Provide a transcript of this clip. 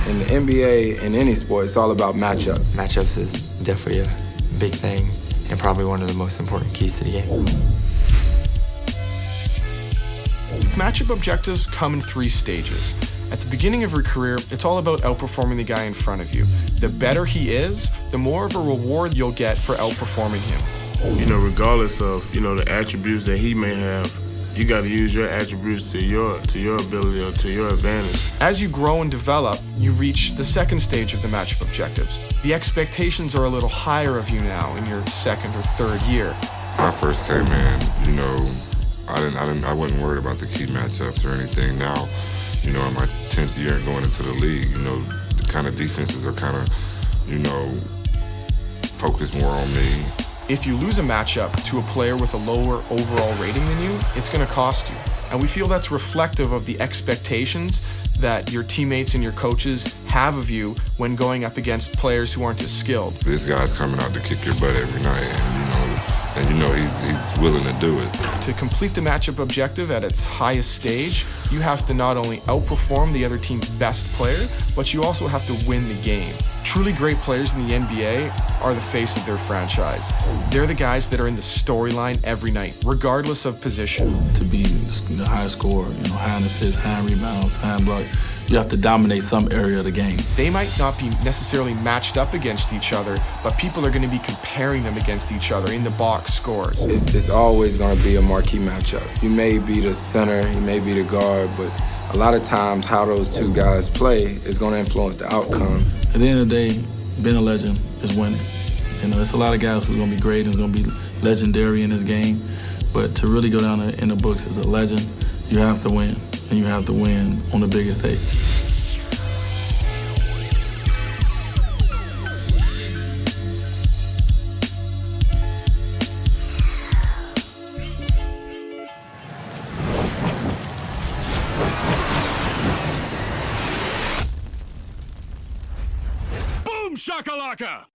In the NBA, in any sport, it's all about matchup. Matchups is definitely a big thing and probably one of the most important keys to the game. Matchup objectives come in 3 stages. At the beginning of your career, it's all about outperforming the guy in front of you. The better he is, the more of a reward you'll get for outperforming him. You know, regardless of, the attributes that he may have, you got to use your attributes to your ability or to your advantage. As you grow and develop, you reach the second stage of the matchup objectives. The expectations are a little higher of you now in your second or third year. When I first came in, I wasn't worried about the key matchups or anything. Now, in my 10th year and going into the league, the kind of defenses are kind of, focused more on me. If you lose a matchup to a player with a lower overall rating than you, it's going to cost you. And we feel that's reflective of the expectations that your teammates and your coaches have of you when going up against players who aren't as skilled. This guy's coming out to kick your butt every night, and he's willing to do it. To complete the matchup objective at its highest stage, you have to not only outperform the other team's best player, but you also have to win the game. Truly great players in the NBA are the face of their franchise. They're the guys that are in the storyline every night, regardless of position. To be the highest scorer, high in assists, high in rebounds, high in blocks, you have to dominate some area of the game. They might not be necessarily matched up against each other, but people are going to be comparing them against each other in the box scores. It's always going to be a marquee matchup. You may be the center, you may be the guard, but a lot of times how those two guys play is going to influence the outcome. At the end of the day, being a legend is winning. It's a lot of guys who's going to be great and is going to be legendary in this game, but to really go down in the books as a legend, you have to win, and you have to win on the biggest stage. Boom shakalaka!